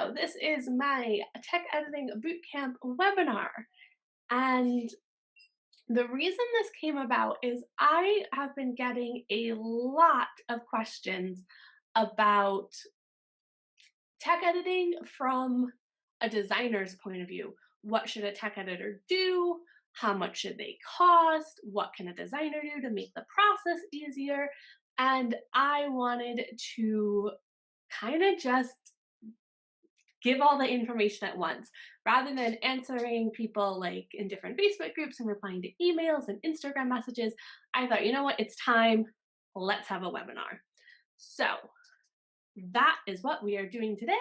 So this is my tech editing bootcamp webinar. And the reason this came about is I have been getting a lot of questions about tech editing from a designer's point of view. What should a tech editor do? How much should they cost? What can a designer do to make the process easier? And I wanted to kind of just give all the information at once rather than answering people like in different Facebook groups and replying to emails and Instagram messages. I thought, you know what, it's time, let's have a webinar. So that is what we are doing today.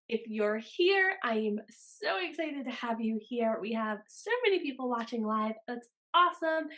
If you're here, I am so excited to have you here. We have so many people watching live. That's awesome.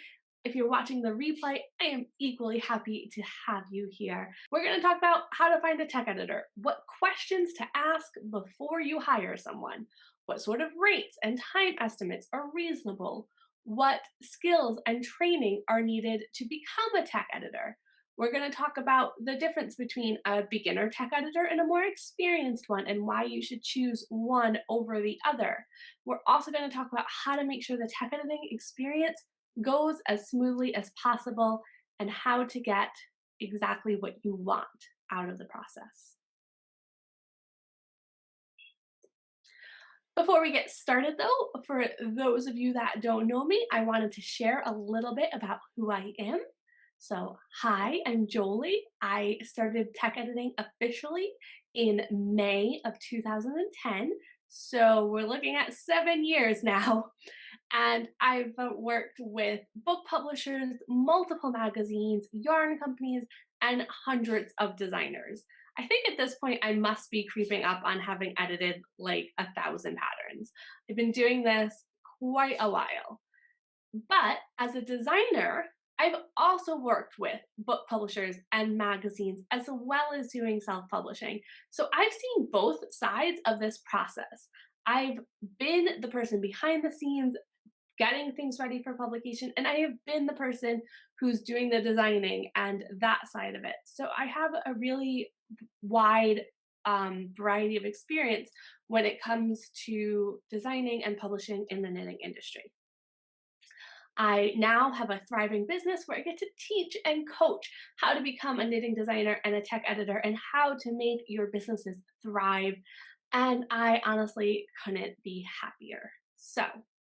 If you're watching the replay, I am equally happy to have you here. We're going to talk about how to find a tech editor, what questions to ask before you hire someone, what sort of rates and time estimates are reasonable, what skills and training are needed to become a tech editor. We're going to talk about the difference between a beginner tech editor and a more experienced one and why you should choose one over the other. We're also going to talk about how to make sure the tech editing experience goes as smoothly as possible and how to get exactly what you want out of the process. Before we get started though, for those of you that don't know me, I wanted to share a little bit about who I am. So, hi, I'm Jolie. I started tech editing officially in May of 2010. So we're looking at 7 years now. And I've worked with book publishers, multiple magazines, yarn companies, and hundreds of designers. I think at this point I must be creeping up on having edited like 1,000 patterns. I've been doing this quite a while. But as a designer, I've also worked with book publishers and magazines as well as doing self-publishing. So I've seen both sides of this process. I've been the person behind the scenes getting things ready for publication, and I have been the person who's doing the designing and that side of it. So I have a really wide variety of experience when it comes to designing and publishing in the knitting industry. I now have a thriving business where I get to teach and coach how to become a knitting designer and a tech editor and how to make your businesses thrive. And I honestly couldn't be happier. So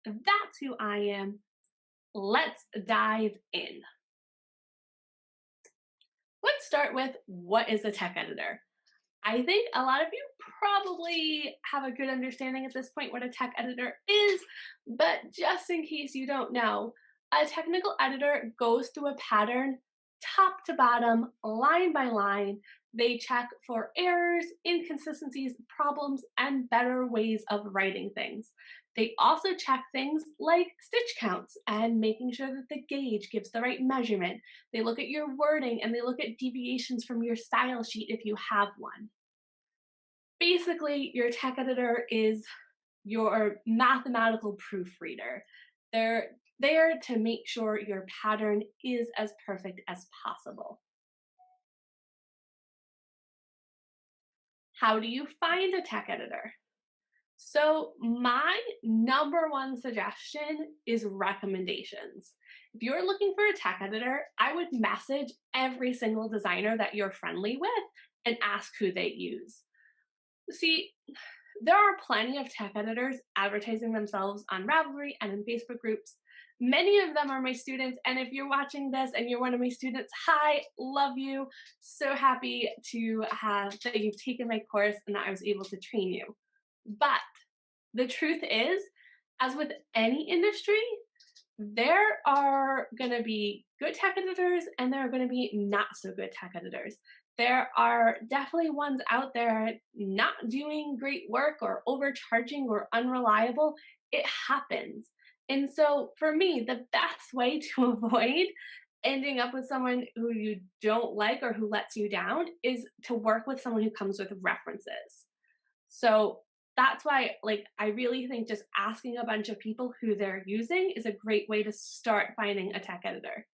that's who I am. Let's dive in. Let's start with what is a tech editor? I think a lot of you probably have a good understanding at this point what a tech editor is, but just in case you don't know, a technical editor goes through a pattern top to bottom, line by line. They check for errors, inconsistencies, problems, and better ways of writing things. They also check things like stitch counts and making sure that the gauge gives the right measurement. They look at your wording and they look at deviations from your style sheet if you have one. Basically, your tech editor is your mathematical proofreader. They're there to make sure your pattern is as perfect as possible. How do you find a tech editor? So my number one suggestion is recommendations. If you're looking for a tech editor, I would message every single designer that you're friendly with and ask who they use. See, there are plenty of tech editors advertising themselves on Ravelry and in Facebook groups. Many of them are my students, and if you're watching this and you're one of my students, hi, love you. So happy to have that you've taken my course and that I was able to train you. But the truth is, as with any industry, there are going to be good tech editors and there are going to be not so good tech editors. There are definitely ones out there not doing great work or overcharging or unreliable. It happens. And so for me, the best way to avoid ending up with someone who you don't like or who lets you down is to work with someone who comes with references. So that's why, like, I really think just asking a bunch of people who they're using is a great way to start finding a tech editor.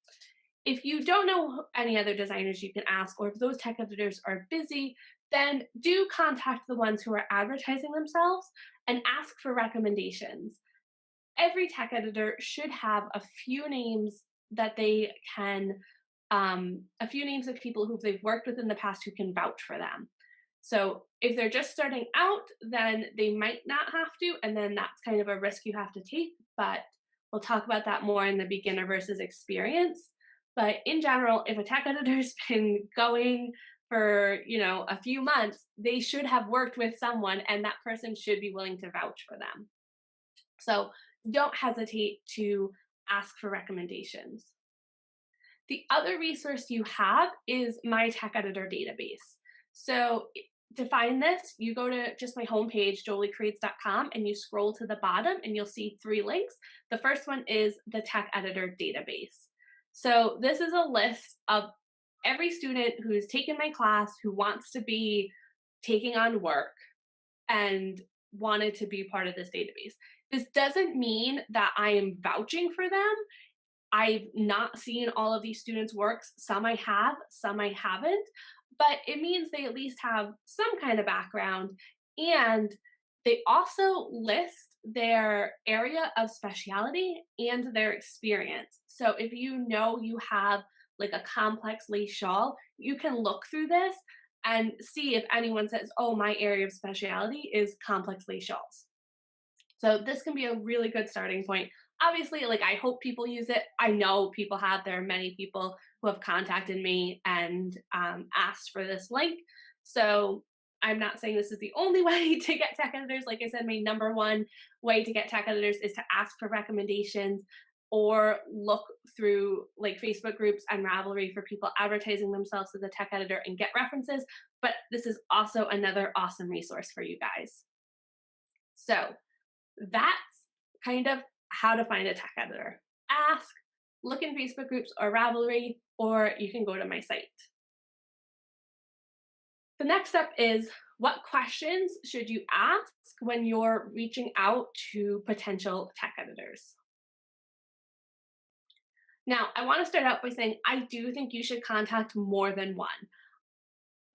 If you don't know any other designers you can ask, or if those tech editors are busy, then do contact the ones who are advertising themselves and ask for recommendations. Every tech editor should have a few names that they can, a few names of people who they've worked with in the past who can vouch for them. So if they're just starting out, then they might not have to, and then that's kind of a risk you have to take. But we'll talk about that more in the beginner versus experience. But in general, if a tech editor's been going for, a few months, they should have worked with someone and that person should be willing to vouch for them. So don't hesitate to ask for recommendations. The other resource you have is my tech editor database. So to find this, you go to just my homepage, joliecreates.com, and you scroll to the bottom and you'll see 3 links. The first one is the tech editor database. So this is a list of every student who's taken my class who wants to be taking on work and wanted to be part of this database. This doesn't mean that I am vouching for them. I've not seen all of these students' works. Some I have, some I haven't, but it means they at least have some kind of background, and they also list their area of speciality and their experience. So if you have like a complex lace shawl, you can look through this and see if anyone says, oh, my area of speciality is complex lace shawls. So this can be a really good starting point. Obviously, like, I hope people use it. I know people have. There are many people who have contacted me and asked for this link. So I'm not saying this is the only way to get tech editors. Like I said, my number one way to get tech editors is to ask for recommendations or look through like Facebook groups and Ravelry for people advertising themselves as a tech editor and get references. But this is also another awesome resource for you guys. So that's kind of how to find a tech editor. Ask, look in Facebook groups or Ravelry, or you can go to my site. The next step is, what questions should you ask when you're reaching out to potential tech editors? Now, I want to start out by saying I do think you should contact more than one.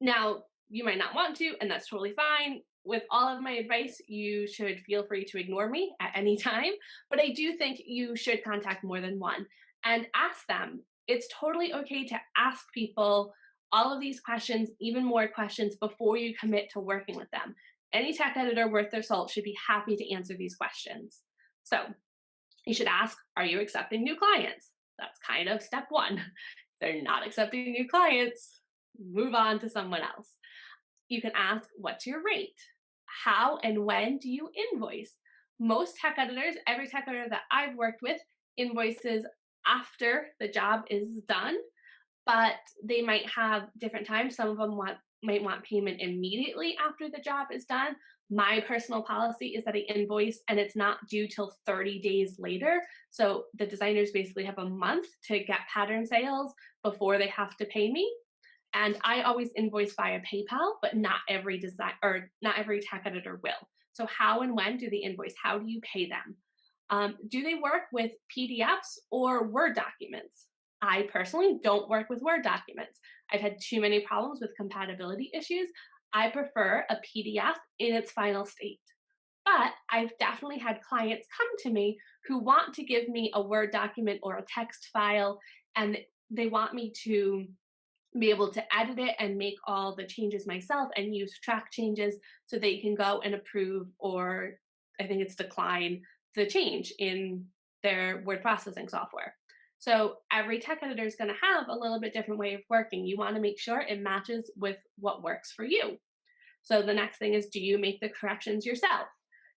Now, you might not want to, and that's totally fine. With all of my advice, you should feel free to ignore me at any time, but I do think you should contact more than one and ask them. It's totally okay to ask people all of these questions, even more questions, before you commit to working with them. Any tech editor worth their salt should be happy to answer these questions. So you should ask, are you accepting new clients? That's kind of step one. If they're not accepting new clients, move on to someone else. You can ask, what's your rate? How and when do you invoice? Most tech editors, every tech editor that I've worked with, invoices after the job is done, but they might have different times. Some of them might want payment immediately after the job is done. My personal policy is that I invoice and it's not due till 30 days later. So the designers basically have a month to get pattern sales before they have to pay me. And I always invoice via PayPal, but not every tech editor will. So how and when do they invoice? How do you pay them? Do they work with PDFs or Word documents? I personally don't work with Word documents. I've had too many problems with compatibility issues. I prefer a PDF in its final state. But I've definitely had clients come to me who want to give me a Word document or a text file, and they want me to be able to edit it and make all the changes myself and use track changes so they can go and approve, or I think it's decline, the change in their word processing software. So every tech editor is going to have a little bit different way of working. You want to make sure it matches with what works for you. So the next thing is, do you make the corrections yourself?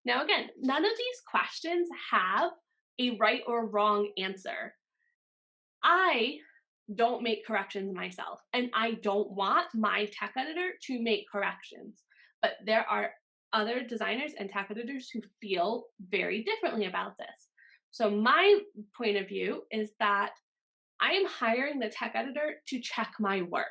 Now, again, none of these questions have a right or wrong answer. I don't make corrections myself, and I don't want my tech editor to make corrections. But there are other designers and tech editors who feel very differently about this. So my point of view is that I am hiring the tech editor to check my work.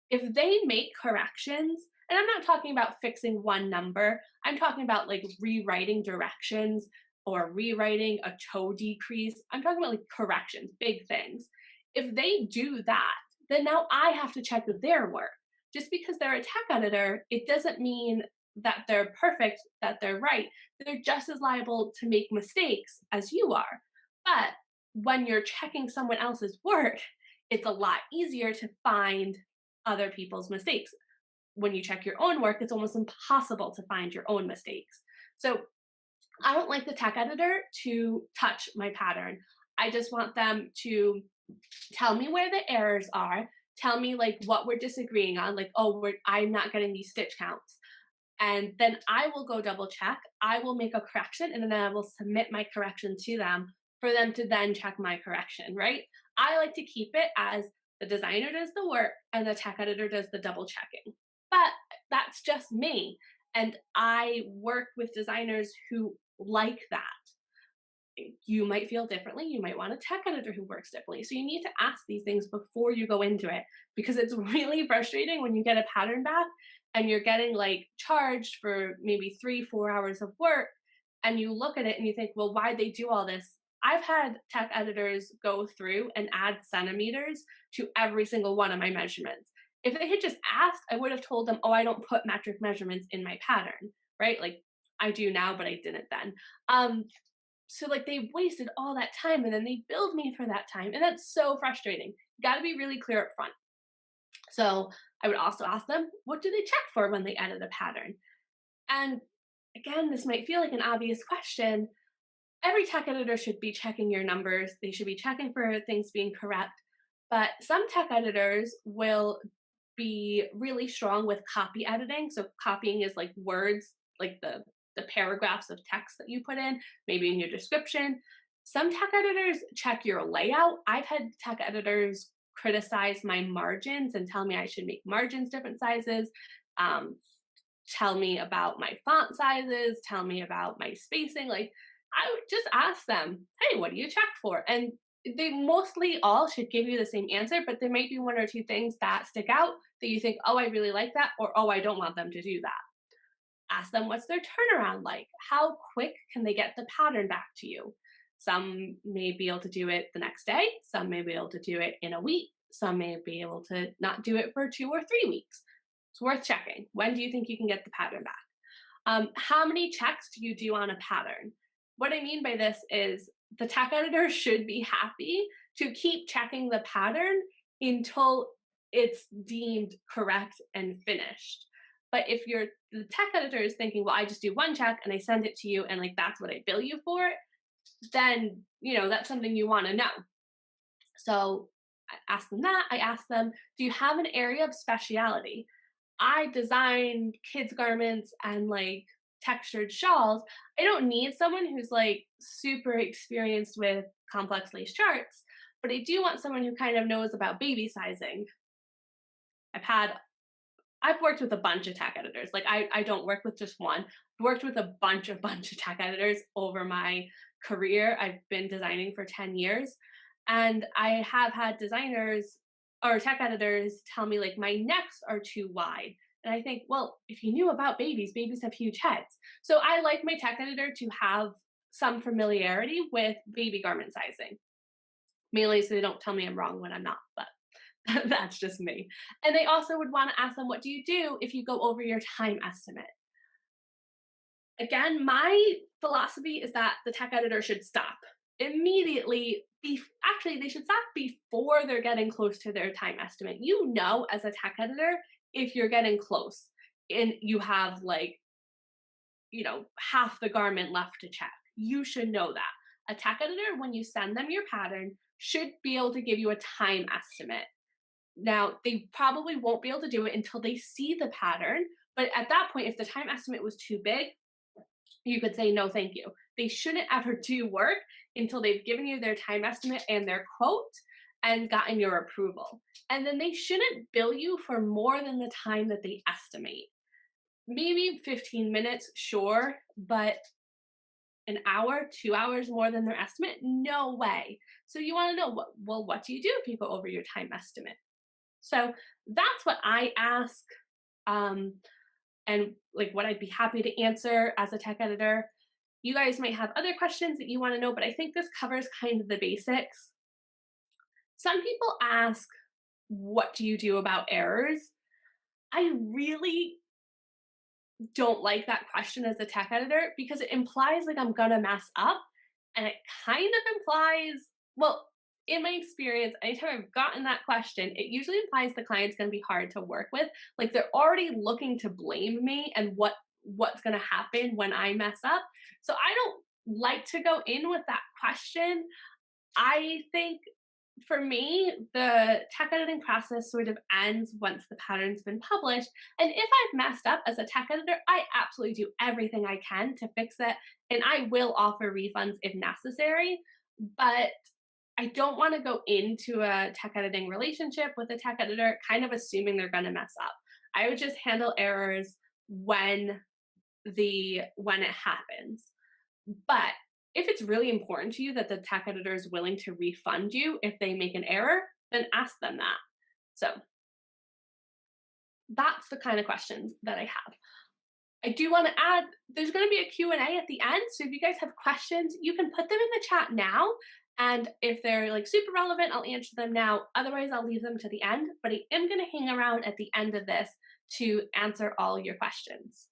If they make corrections, and I'm not talking about fixing one number, I'm talking about like rewriting directions or rewriting a toe decrease. I'm talking about like corrections, big things. If they do that, then now I have to check their work just because they're a tech editor, it doesn't mean that they're perfect, that they're right. They're just as liable to make mistakes as you are. But when you're checking someone else's work, it's a lot easier to find other people's mistakes. When you check your own work, it's almost impossible to find your own mistakes. So I don't like the tech editor to touch my pattern. I just want them to tell me where the errors are, tell me like what we're disagreeing on, like, oh, I'm not getting these stitch counts. And then I will go double check. I will make a correction and then I will submit my correction to them for them to then check my correction, right? I like to keep it as the designer does the work and the tech editor does the double checking. But that's just me. And I work with designers who like that. You might feel differently. You might want a tech editor who works differently. So you need to ask these things before you go into it, because it's really frustrating when you get a pattern back and you're getting like charged for maybe 3-4 hours of work, and you look at it and you think, well, why'd they do all this? I've had tech editors go through and add centimeters to every single one of my measurements. If they had just asked, I would have told them, oh, I don't put metric measurements in my pattern, right? Like I do now, but I didn't then. So like they wasted all that time and then they billed me for that time. And that's so frustrating. You got to be really clear up front. So I would also ask them, what do they check for when they edit a pattern? And again, this might feel like an obvious question. Every tech editor should be checking your numbers. They should be checking for things being correct. But some tech editors will be really strong with copy editing. So copying is like words, like the paragraphs of text that you put in, maybe in your description. Some tech editors check your layout. I've had tech editors criticize my margins and tell me I should make margins different sizes. Tell me about my font sizes, tell me about my spacing. Like I would just ask them, hey, what do you check for? And they mostly all should give you the same answer, but there might be one or two things that stick out that you think, oh, I really like that, or oh, I don't want them to do that. Ask them what's their turnaround like? How quick can they get the pattern back to you? Some may be able to do it the next day, some may be able to do it in a week, some may be able to not do it for 2 or 3 weeks. It's worth checking. When do you think you can get the pattern back? How many checks do you do on a pattern? What I mean by this is the tech editor should be happy to keep checking the pattern until it's deemed correct and finished. But if the tech editor is thinking, well, I just do one check and I send it to you and like that's what I bill you for, then that's something you want to know. So I ask them that. I ask them, do you have an area of speciality? I design kids garments and like textured shawls. I don't need someone who's like super experienced with complex lace charts, but I do want someone who kind of knows about baby sizing. I've worked with a bunch of tech editors. Like I don't work with just one. I've worked with a bunch of tech editors over my career. I've been designing for 10 years. And I have had designers or tech editors tell me like my necks are too wide. And I think, well, if you knew about babies have huge heads. So I like my tech editor to have some familiarity with baby garment sizing, mainly so they don't tell me I'm wrong when I'm not, but that's just me. And they also would want to ask them, what do you do if you go over your time estimate? Again, my philosophy is that the tech editor should stop immediately. Actually, they should stop before they're getting close to their time estimate. As a tech editor, if you're getting close and you have like, half the garment left to check, you should know that. A tech editor, when you send them your pattern, should be able to give you a time estimate. Now, they probably won't be able to do it until they see the pattern, but at that point, if the time estimate was too big, you could say, no, thank you. They shouldn't ever do work until they've given you their time estimate and their quote and gotten your approval. And then they shouldn't bill you for more than the time that they estimate. Maybe 15 minutes, sure, but an hour, 2 hours more than their estimate? No way. So you want to know, what do you do if you go over your time estimate? So that's what I ask. And like what I'd be happy to answer as a tech editor. You guys might have other questions that you want to know, but I think this covers kind of the basics. Some people ask, what do you do about errors? I really don't like that question as a tech editor because it implies like I'm gonna mess up. And it kind of implies, well, in my experience, anytime I've gotten that question, it usually implies the client's gonna be hard to work with. Like they're already looking to blame me and what's gonna happen when I mess up. So I don't like to go in with that question. I think for me, the tech editing process sort of ends once the pattern's been published. And if I've messed up as a tech editor, I absolutely do everything I can to fix it. And I will offer refunds if necessary. But I don't want to go into a tech editing relationship with a tech editor kind of assuming they're going to mess up. I would just handle errors when it happens. But if it's really important to you that the tech editor is willing to refund you if they make an error, then ask them that. So that's the kind of questions that I have. I do want to add, there's going to be a Q&A at the end. So if you guys have questions, you can put them in the chat now. And if they're like super relevant, I'll answer them now. Otherwise, I'll leave them to the end. But I am going to hang around at the end of this to answer all your questions.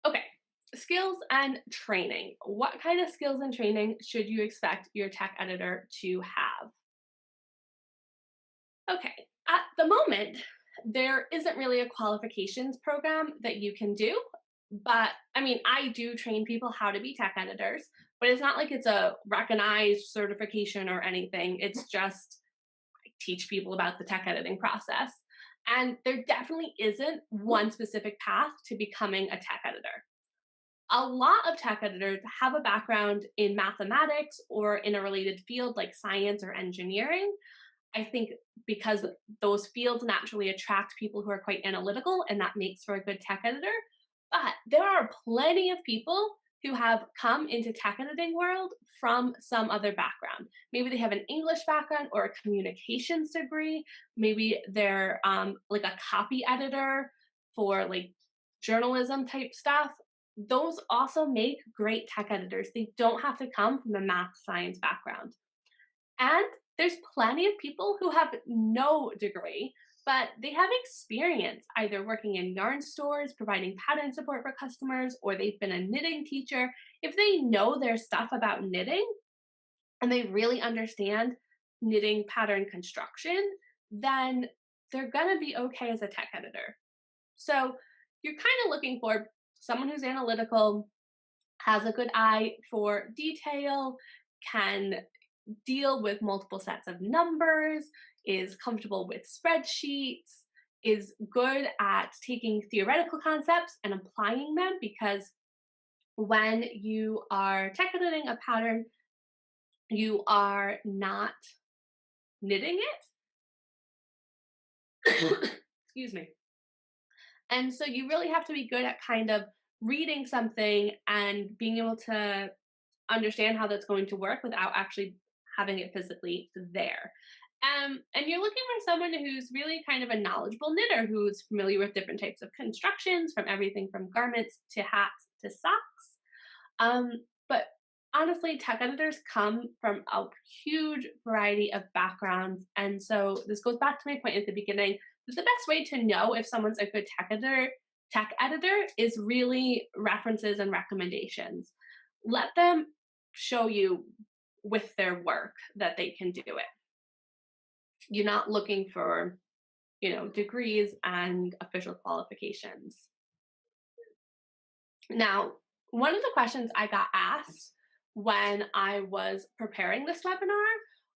Okay, skills and training. What kind of skills and training should you expect your tech editor to have? Okay, at the moment, there isn't really a qualifications program that you can do. But I mean, I do train people how to be tech editors, but it's not like it's a recognized certification or anything. It's just I teach people about the tech editing process. And there definitely isn't one specific path to becoming a tech editor. A lot of tech editors have a background in mathematics or in a related field like science or engineering. I think because those fields naturally attract people who are quite analytical, and that makes for a good tech editor. But there are plenty of people who have come into tech editing world from some other background. Maybe they have an English background or a communications degree. Maybe they're like a copy editor for like journalism type stuff. Those also make great tech editors. They don't have to come from a math science background. And there's plenty of people who have no degree, but they have experience either working in yarn stores, providing pattern support for customers, or they've been a knitting teacher. If they know their stuff about knitting and they really understand knitting pattern construction, then they're going to be okay as a tech editor. So you're kind of looking for someone who's analytical, has a good eye for detail, can deal with multiple sets of numbers, is comfortable with spreadsheets, is good at taking theoretical concepts and applying them, because when you are tech editing a pattern, you are not knitting it. Excuse me. And so you really have to be good at kind of reading something and being able to understand how that's going to work without actually having it physically there. And you're looking for someone who's really kind of a knowledgeable knitter, who's familiar with different types of constructions, from everything from garments to hats to socks. But honestly, tech editors come from a huge variety of backgrounds. And so this goes back to my point at the beginning. The best way to know if someone's a good tech editor is really references and recommendations. Let them show you with their work that they can do it. You're not looking for, degrees and official qualifications. Now, one of the questions I got asked when I was preparing this webinar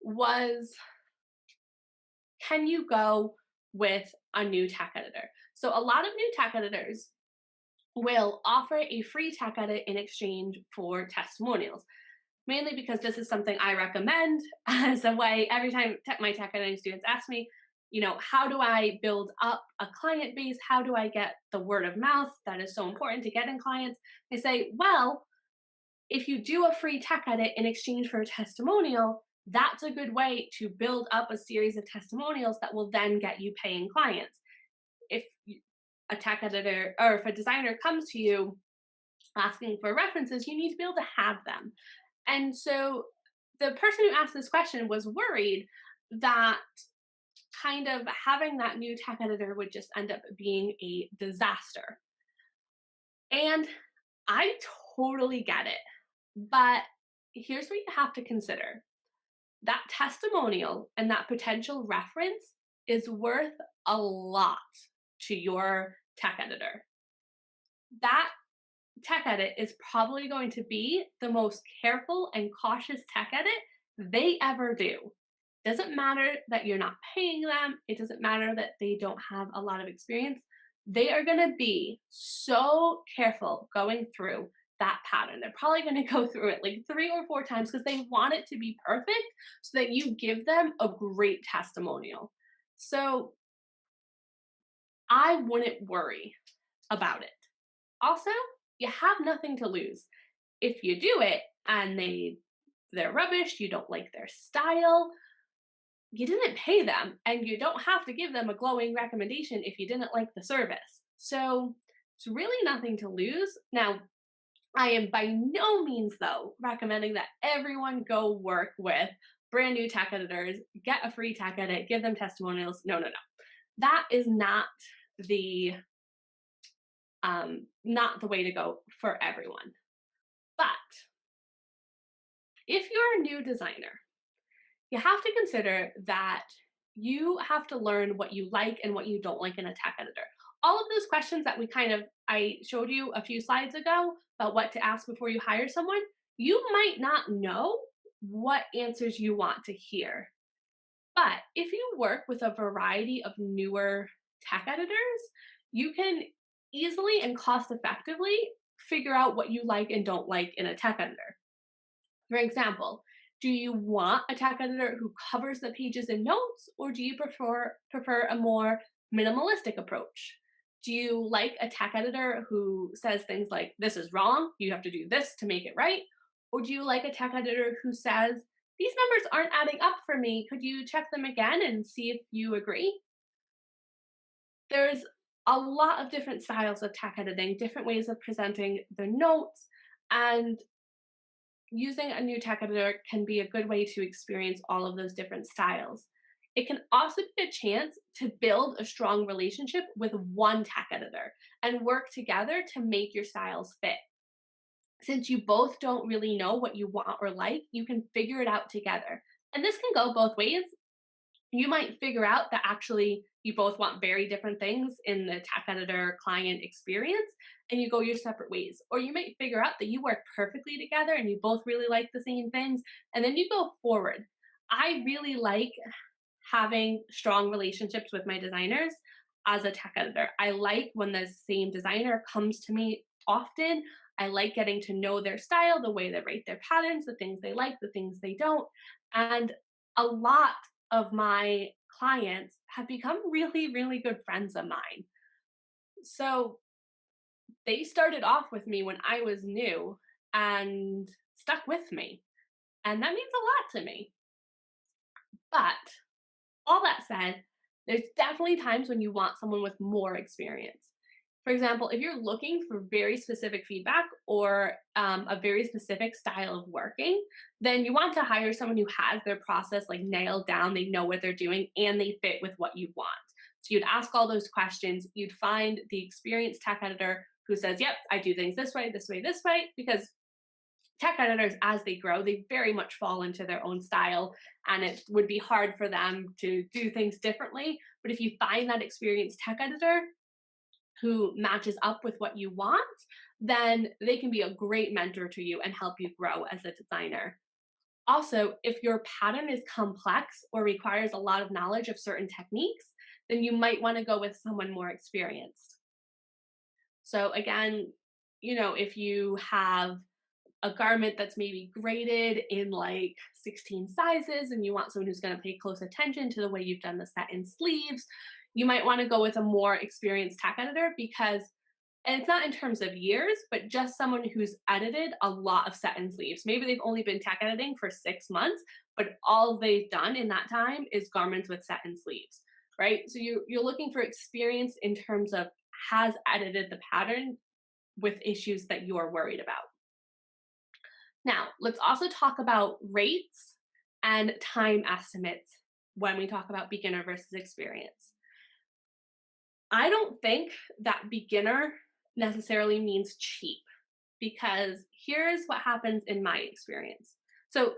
was, can you go with a new tech editor? So a lot of new tech editors will offer a free tech edit in exchange for testimonials, mainly because this is something I recommend as a way. Every time my tech editing students ask me, how do I build up a client base? How do I get the word of mouth that is so important to getting clients? I say, well, if you do a free tech edit in exchange for a testimonial, that's a good way to build up a series of testimonials that will then get you paying clients. If a tech editor or if a designer comes to you asking for references, you need to be able to have them. And so the person who asked this question was worried that kind of having that new tech editor would just end up being a disaster. And I totally get it. But here's what you have to consider: that testimonial and that potential reference is worth a lot to your tech editor. That tech edit is probably going to be the most careful and cautious tech edit they ever do. Doesn't matter that you're not paying them, it doesn't matter that they don't have a lot of experience. They are going to be so careful going through that pattern. They're probably going to go through it like 3 or 4 times because they want it to be perfect so that you give them a great testimonial. So I wouldn't worry about it. Also, you have nothing to lose. If you do it and they're rubbish, you don't like their style, you didn't pay them and you don't have to give them a glowing recommendation if you didn't like the service. So it's really nothing to lose. Now, I am by no means, though, recommending that everyone go work with brand new tech editors, get a free tech edit, give them testimonials. No, no, no. That is the not the way to go for everyone. But if you're a new designer, you have to consider that you have to learn what you like and what you don't like in a tech editor. All of those questions that I showed you a few slides ago about what to ask before you hire someone, you might not know what answers you want to hear. But if you work with a variety of newer tech editors, you can easily and cost effectively figure out what you like and don't like in a tech editor. For example, do you want a tech editor who covers the pages in notes, or do you prefer a more minimalistic approach? Do you like a tech editor who says things like, this is wrong, you have to do this to make it right? Or do you like a tech editor who says, these numbers aren't adding up for me, could you check them again and see if you agree? There's a lot of different styles of tech editing, different ways of presenting the notes, and using a new tech editor can be a good way to experience all of those different styles. It can also be a chance to build a strong relationship with one tech editor and work together to make your styles fit. Since you both don't really know what you want or like, you can figure it out together. And this can go both ways. You might figure out that actually you both want very different things in the tech editor client experience and you go your separate ways. Or you might figure out that you work perfectly together and you both really like the same things and then you go forward. I really like having strong relationships with my designers as a tech editor. I like when the same designer comes to me often. I like getting to know their style, the way they write their patterns, the things they like, the things they don't. And a lot of my clients have become really, really good friends of mine. So they started off with me when I was new and stuck with me. And that means a lot to me. But all that said, there's definitely times when you want someone with more experience. For example, if you're looking for very specific feedback or a very specific style of working, then you want to hire someone who has their process like nailed down, they know what they're doing, and they fit with what you want. So you'd ask all those questions, you'd find the experienced tech editor who says, yep, I do things this way, this way, this way, because tech editors, as they grow, they very much fall into their own style, and it would be hard for them to do things differently. But if you find that experienced tech editor who matches up with what you want, then they can be a great mentor to you and help you grow as a designer. Also, if your pattern is complex or requires a lot of knowledge of certain techniques, then you might want to go with someone more experienced. So again, if you have a garment that's maybe graded in like 16 sizes and you want someone who's going to pay close attention to the way you've done the set in sleeves, you might want to go with a more experienced tech editor because, and it's not in terms of years, but just someone who's edited a lot of set in sleeves. Maybe they've only been tech editing for 6 months, but all they've done in that time is garments with set in sleeves, right? So you're looking for experience in terms of has edited the pattern with issues that you are worried about. Now, let's also talk about rates and time estimates when we talk about beginner versus experience. I don't think that beginner necessarily means cheap, because here's what happens in my experience. So,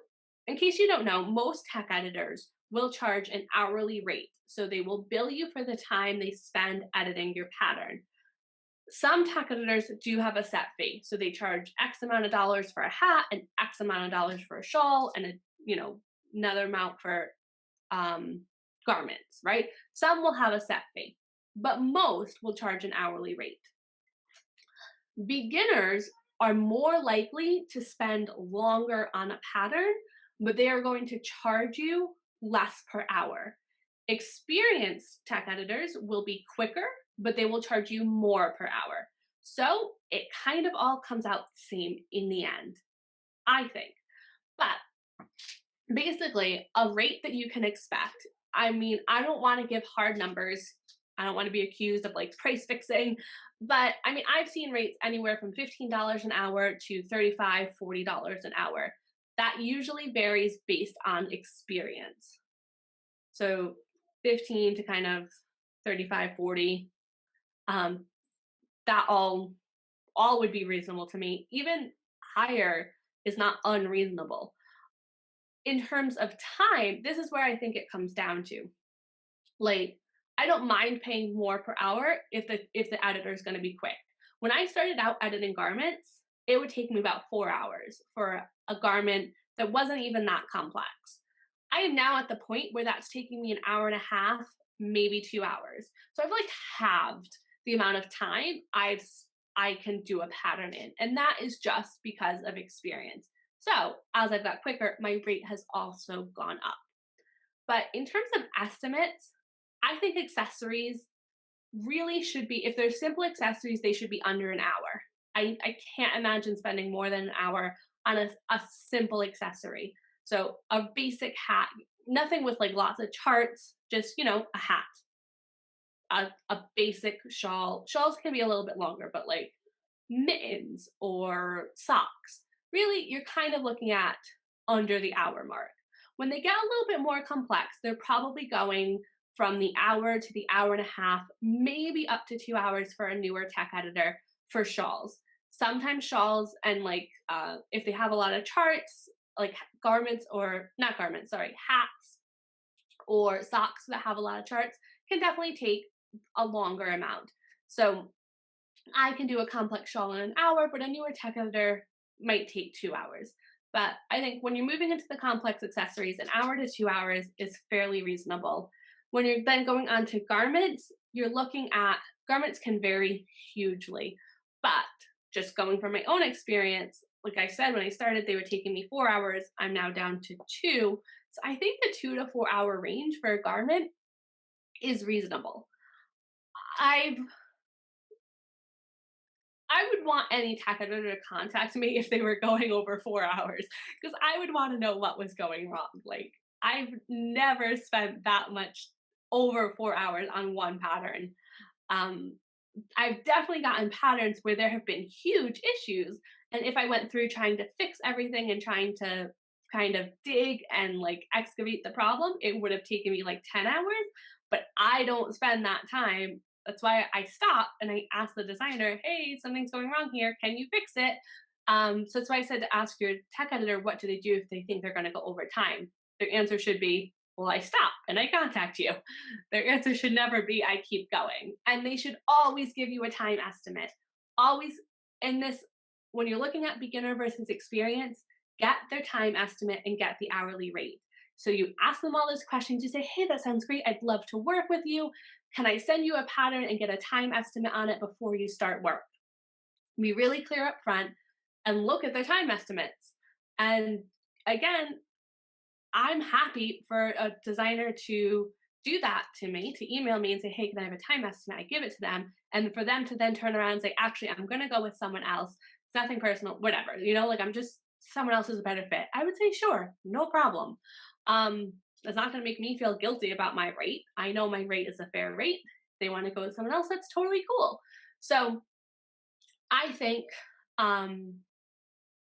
in case you don't know, most tech editors will charge an hourly rate. So, they will bill you for the time they spend editing your pattern. Some tech editors do have a set fee. So, they charge X amount of dollars for a hat and X amount of dollars for a shawl and another amount for garments, right? Some will have a set fee, but most will charge an hourly rate. Beginners are more likely to spend longer on a pattern, but they are going to charge you less per hour. Experienced tech editors will be quicker, but they will charge you more per hour. So it kind of all comes out the same in the end, I think. But basically, a rate that you can expect. I mean, I don't want to give hard numbers. I don't want to be accused of like price fixing, but I mean, I've seen rates anywhere from $15 an hour to $35, $40 an hour. That usually varies based on experience. So 15 to kind of 35, 40. That all would be reasonable to me. Even higher is not unreasonable. In terms of time, this is where I think it comes down to. Like, I don't mind paying more per hour if the editor is going to be quick. When I started out editing garments, it would take me about 4 hours for a garment that wasn't even that complex. I am now at the point where that's taking me an hour and a half, maybe 2 hours. So I've like halved the amount of time I can do a pattern in, and that is just because of experience. So as I've got quicker, my rate has also gone up. But in terms of estimates, I think accessories really should be, if they're simple accessories, they should be under an hour. I can't imagine spending more than an hour on a simple accessory. So a basic hat, nothing with like lots of charts, just, a hat, a basic shawl. Shawls can be a little bit longer, but like mittens or socks, really, you're kind of looking at under the hour mark. When they get a little bit more complex, they're probably going from the hour to the hour and a half, maybe up to 2 hours for a newer tech editor for shawls. Sometimes shawls and like if they have a lot of charts, like garments or not garments, sorry, hats or socks that have a lot of charts can definitely take a longer amount. So I can do a complex shawl in an hour, but a newer tech editor might take 2 hours. But I think when you're moving into the complex accessories, an hour to 2 hours is fairly reasonable. When you're then going on to garments, you're looking at garments can vary hugely. But just going from my own experience, like I said, when I started, they were taking me 4 hours. I'm now down to 2. So I think the 2 to 4 hour range for a garment is reasonable. I would want any tech editor to contact me if they were going over 4 hours, because I would want to know what was going wrong. Like, I've never spent that much over 4 hours on one pattern. Um, I've definitely gotten patterns where there have been huge issues, and if I went through trying to fix everything and trying to kind of dig and like excavate the problem, it would have taken me like 10 hours, but I don't spend that time. That's why I stop and I ask the designer, hey, something's going wrong here. Can you fix it? So that's why I said to ask your tech editor, what do they do if they think they're going to go over time? Their answer should be, well, I stop and I contact you. Their answer should never be, I keep going. And they should always give you a time estimate. Always in this, when you're looking at beginner versus experience, get their time estimate and get the hourly rate. So you ask them all those questions. You say, hey, that sounds great. I'd love to work with you. Can I send you a pattern and get a time estimate on it before you start work? Be really clear up front and look at their time estimates. And again, I'm happy for a designer to do that to me, to email me and say, hey, can I have a time estimate? I give it to them. And for them to then turn around and say, actually, I'm going to go with someone else. It's nothing personal, whatever. Like I'm just, someone else is a better fit. I would say, sure, no problem. It's not going to make me feel guilty about my rate. I know my rate is a fair rate. If they want to go with someone else, that's totally cool. So I think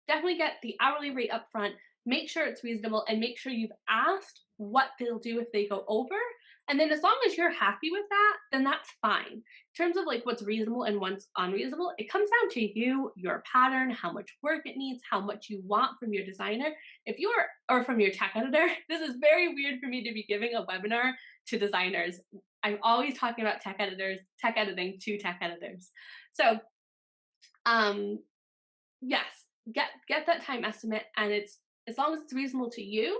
definitely get the hourly rate up front. make sure it's reasonable and make sure you've asked what they'll do if they go over. And then as long as you're happy with that, then that's fine. In terms of like what's reasonable and what's unreasonable, it comes down to you, your pattern, how much work it needs, how much you want from your designer. If you're, or from your tech editor, this is very weird for me to be giving a webinar to designers. I'm always talking about tech editors, tech editing to tech editors. So yes, get that time estimate, and it's, as long as it's reasonable to you,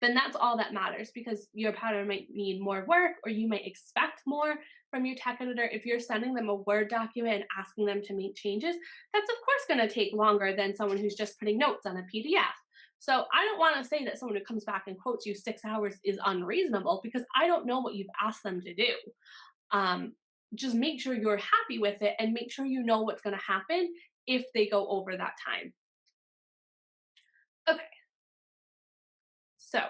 then that's all that matters, because your pattern might need more work, or you might expect more from your tech editor. If you're sending them a Word document and asking them to make changes, that's of course going to take longer than someone who's just putting notes on a PDF. So I don't want to say that someone who comes back and quotes you 6 hours is unreasonable, because I don't know what you've asked them to do. Just make sure you're happy with it, and make sure you know what's going to happen if they go over that time. Okay. So,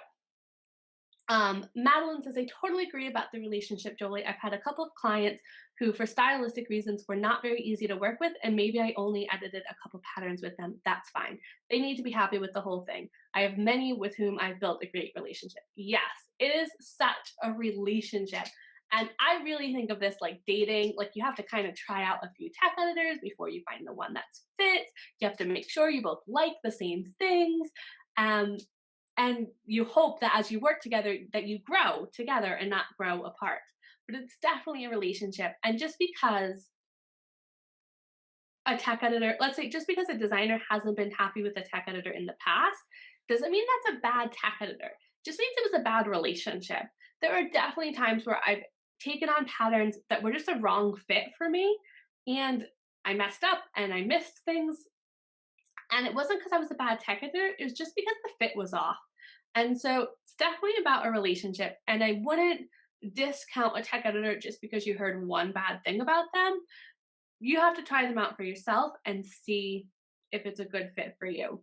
Madeline says, I totally agree about the relationship, Jolie. I've had a couple of clients who, for stylistic reasons, were not very easy to work with, and maybe I only edited a couple patterns with them. That's fine. They need to be happy with the whole thing. I have many with whom I've built a great relationship. Yes, it is such a relationship. And I really think of this like dating. Like, you have to kind of try out a few tech editors before you find the one that fits. You have to make sure you both like the same things. And you hope that as you work together, that you grow together and not grow apart. But it's definitely a relationship. And just because a tech editor, let's say, just because a designer hasn't been happy with a tech editor in the past, doesn't mean that's a bad tech editor. Just means it was a bad relationship. There are definitely times where I've taken on patterns that were just a wrong fit for me, and I messed up and I missed things. And it wasn't because I was a bad tech editor, it was just because the fit was off. And so it's definitely about a relationship. And I wouldn't discount a tech editor just because you heard one bad thing about them. You have to try them out for yourself and see if it's a good fit for you.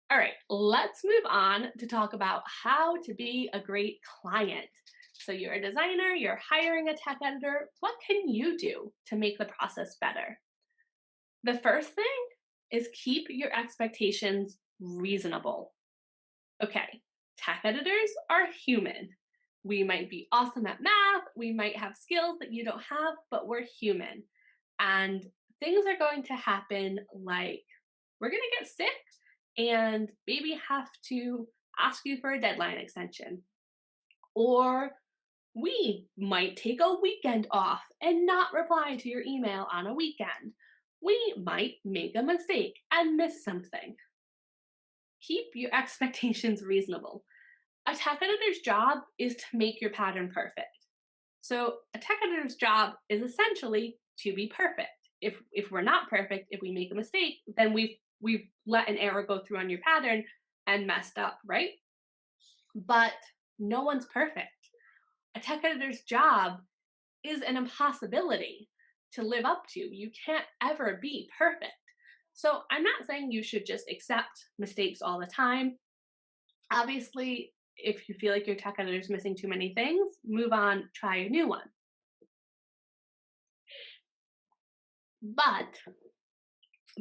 All right, let's move on to talk about how to be a great client. So you're a designer, you're hiring a tech editor. What can you do to make the process better? The first thing is keep your expectations reasonable. Okay, tech editors are human. We might be awesome at math, we might have skills that you don't have, but we're human. And things are going to happen, like we're going to get sick and maybe have to ask you for a deadline extension. Or we might take a weekend off and not reply to your email on a weekend. We might make a mistake and miss something. Keep your expectations reasonable. A tech editor's job is to make your pattern perfect. So a tech editor's job is essentially to be perfect. If we're not perfect, if we make a mistake, then we've let an error go through on your pattern and messed up, right? But no one's perfect. A tech editor's job is an impossibility to live up to. You can't ever be perfect. So I'm not saying you should just accept mistakes all the time. Obviously, if you feel like your tech editor is missing too many things, move on, try a new one. But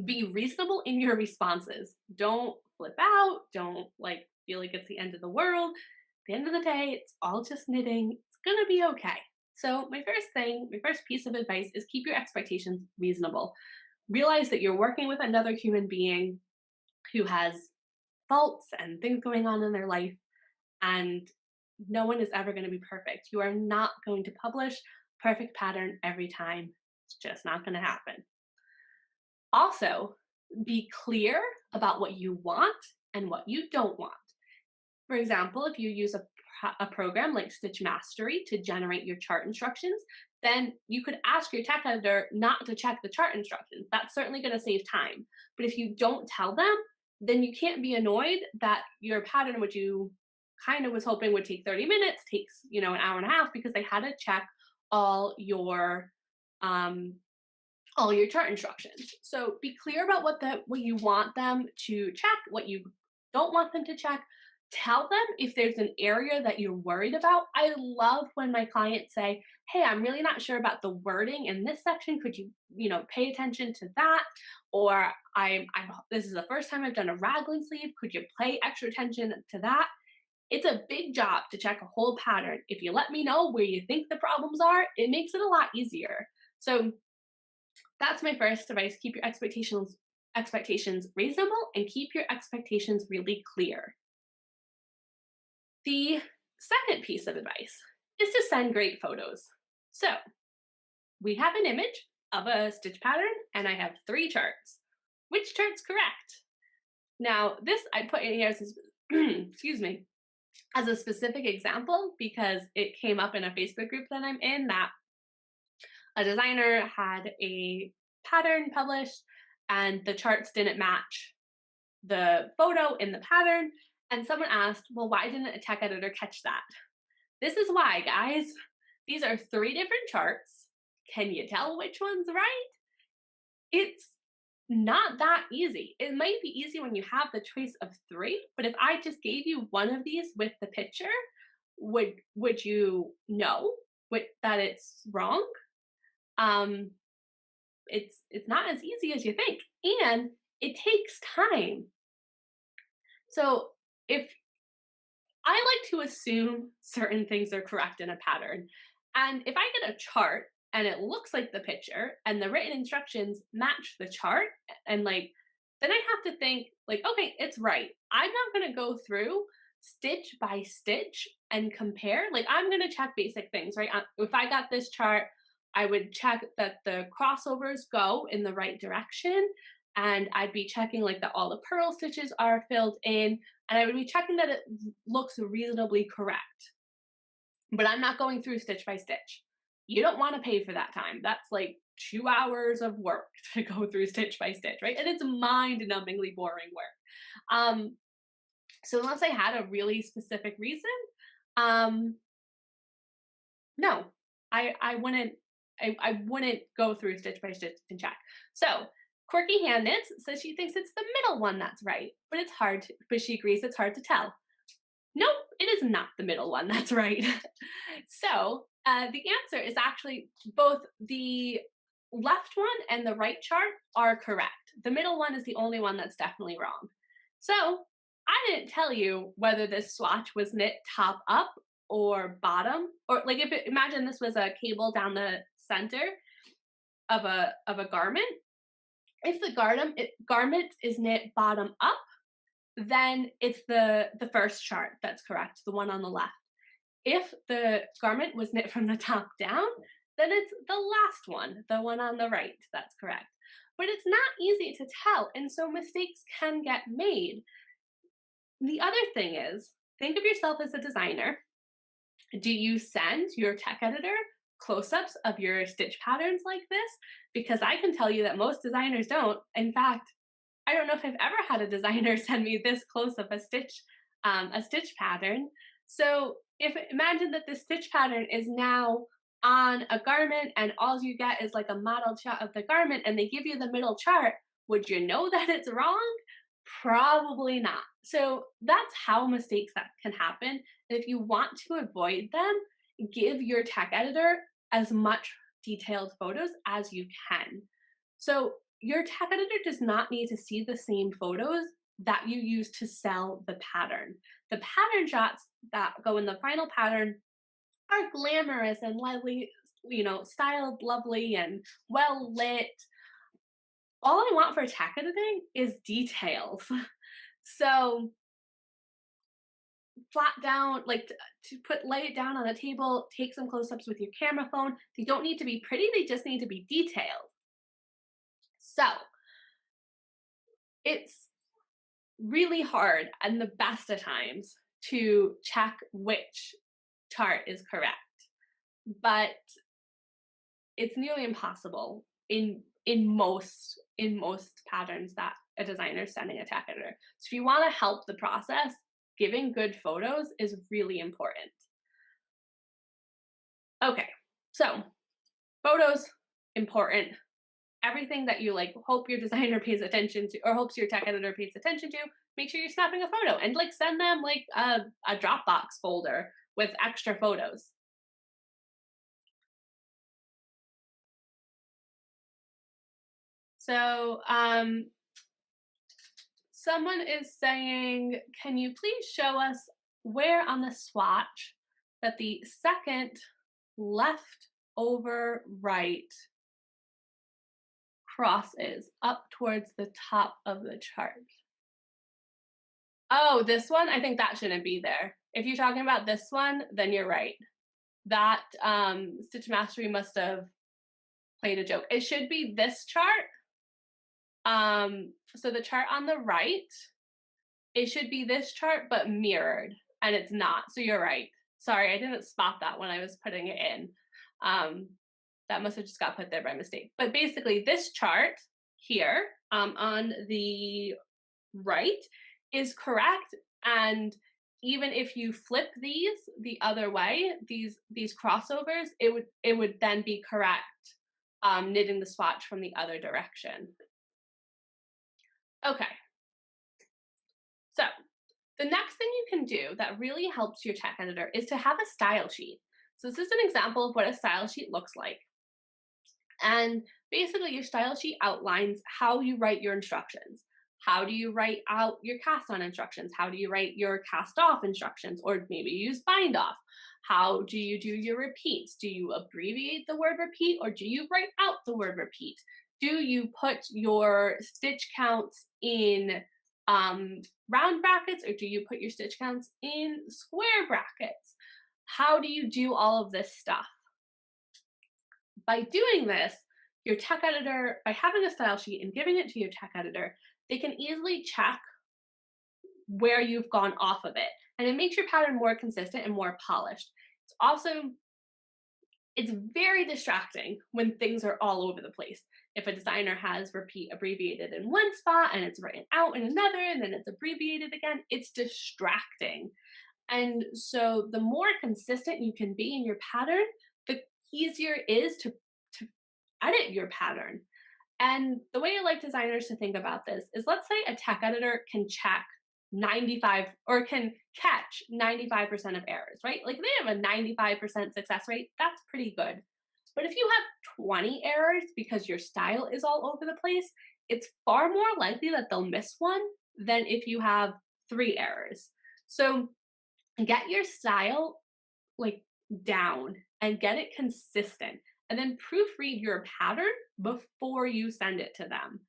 be reasonable in your responses. Don't flip out. Don't like feel like it's the end of the world. At the end of the day, it's all just knitting. It's gonna be okay. So my first piece of advice is keep your expectations reasonable. Realize that you're working with another human being who has faults and things going on in their life, and no one is ever going to be perfect. You are not going to publish perfect pattern every time. It's just not going to happen. Also, be clear about what you want and what you don't want. For example, if you use a program like Stitch Mastery to generate your chart instructions, then you could ask your tech editor not to check the chart instructions. That's certainly going to save time. But if you don't tell them, then you can't be annoyed that your pattern, which you kind of was hoping would take 30 minutes, takes, an hour and a half, because they had to check all your chart instructions. So be clear about what you want them to check, what you don't want them to check. Tell them if there's an area that you're worried about. I love when my clients say, "Hey, I'm really not sure about the wording in this section. Could you, pay attention to that?" Or I'm this is the first time I've done a raglan sleeve. Could you pay extra attention to that? It's a big job to check a whole pattern. If you let me know where you think the problems are, it makes it a lot easier. So that's my first advice. Keep your expectations reasonable and keep your expectations really clear. The second piece of advice is to send great photos. So we have an image of a stitch pattern and I have 3 charts. Which chart's correct? Now, this I put in here as excuse me, as a specific example because it came up in a Facebook group that I'm in that a designer had a pattern published and the charts didn't match the photo in the pattern. And someone asked, well, why didn't a tech editor catch that? This is why, guys. These are 3 different charts. Can you tell which one's right? It's not that easy. It might be easy when you have the choice of 3, but if I just gave you one of these with the picture, would you know that it's wrong? It's not as easy as you think, and it takes time. So if I like to assume certain things are correct in a pattern, and if I get a chart and it looks like the picture and the written instructions match the chart, and then I have to think like, okay, it's right. I'm not going to go through stitch by stitch and compare. Like, I'm going to check basic things, right? If I got this chart, I would check that the crossovers go in the right direction, and I'd be checking like that all the purl stitches are filled in, and I would be checking that it looks reasonably correct. But I'm not going through stitch by stitch. You don't want to pay for that time. That's like 2 hours of work to go through stitch by stitch, right? And it's mind-numbingly boring work. So unless I had a really specific reason, no, I wouldn't go through stitch by stitch and check. So Quirky Hand Knits says she thinks it's the middle one that's right, but she agrees it's hard to tell. Nope, it is not the middle one that's right. So the answer is actually both the left one and the right chart are correct. The middle one is the only one that's definitely wrong. So I didn't tell you whether this swatch was knit top up or bottom, or like imagine this was a cable down the center of a garment. If the garment is knit bottom up, then it's the first chart that's correct, the one on the left. If the garment was knit from the top down, then it's the last one, the one on the right, that's correct. But it's not easy to tell, and so mistakes can get made. The other thing is, think of yourself as a designer. Do you send your tech editor close-ups of your stitch patterns like this? Because I can tell you that most designers don't. In fact, I don't know if I've ever had a designer send me this close of a stitch pattern. So imagine that the stitch pattern is now on a garment and all you get is like a modeled shot of the garment and they give you the middle chart. Would you know that it's wrong? Probably not. So that's how mistakes that can happen. And if you want to avoid them, give your tech editor as much detailed photos as you can. So your tech editor does not need to see the same photos that you use to sell the pattern. The pattern shots that go in the final pattern are glamorous and lovely, styled lovely and well lit. All I want for tech editing is details. So flat down, like lay it down on a table, take some close-ups with your camera phone. They don't need to be pretty, they just need to be detailed. So it's really hard and the best of times to check which chart is correct, but it's nearly impossible in most patterns that a designer is sending a tech editor. So if you want to help the process, giving good photos is really important. Okay, so photos, important. everything that you like hope your designer pays attention to or hopes your tech editor pays attention to, make sure you're snapping a photo and like send them like a Dropbox folder with extra photos. So someone is saying, can you please show us where on the swatch that the second left over right cross is up towards the top of the chart? Oh, this one? I think that shouldn't be there. If you're talking about this one, then you're right. That Stitch Mastery must have played a joke. It should be this chart. So the chart on the right, it should be this chart, but mirrored, and it's not. So you're right. Sorry, I didn't spot that when I was putting it in. That must have just got put there by mistake. But basically this chart here on the right is correct. And even if you flip these the other way, these crossovers, it would then be correct, knitting the swatch from the other direction. Okay. So the next thing you can do that really helps your tech editor is to have a style sheet. So this is an example of what a style sheet looks like. And basically your style sheet outlines how you write your instructions. How do you write out your cast on instructions? How do you write your cast off instructions? Or maybe use bind off. How do you do your repeats? Do you abbreviate the word repeat or do you write out the word repeat? Do you put your stitch counts in round brackets or do you put your stitch counts in square brackets? How do you do all of this stuff? By doing this, your tech editor, by having a style sheet and giving it to your tech editor, they can easily check where you've gone off of it. And it makes your pattern more consistent and more polished. It's also, it's very distracting when things are all over the place. If a designer has repeat abbreviated in one spot and it's written out in another and then it's abbreviated again, it's distracting. And so the more consistent you can be in your pattern, the easier it is to edit your pattern. And the way I like designers to think about this is, let's say a tech editor can check 95 or can catch 95% of errors, right? Like they have a 95% success rate. That's pretty good. But if you have 20 errors because your style is all over the place, it's far more likely that they'll miss one than if you have 3 errors. So get your style like down and get it consistent, and then proofread your pattern before you send it to them.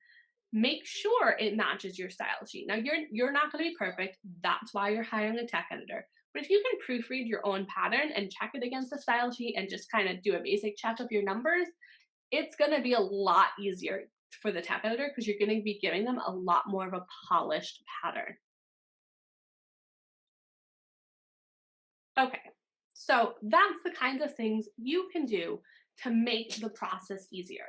Make sure it matches your style sheet. Now you're not going to be perfect. That's why you're hiring a tech editor. But if you can proofread your own pattern and check it against the style sheet and just kind of do a basic check of your numbers, it's going to be a lot easier for the tech editor because you're going to be giving them a lot more of a polished pattern. Okay, so that's the kinds of things you can do to make the process easier.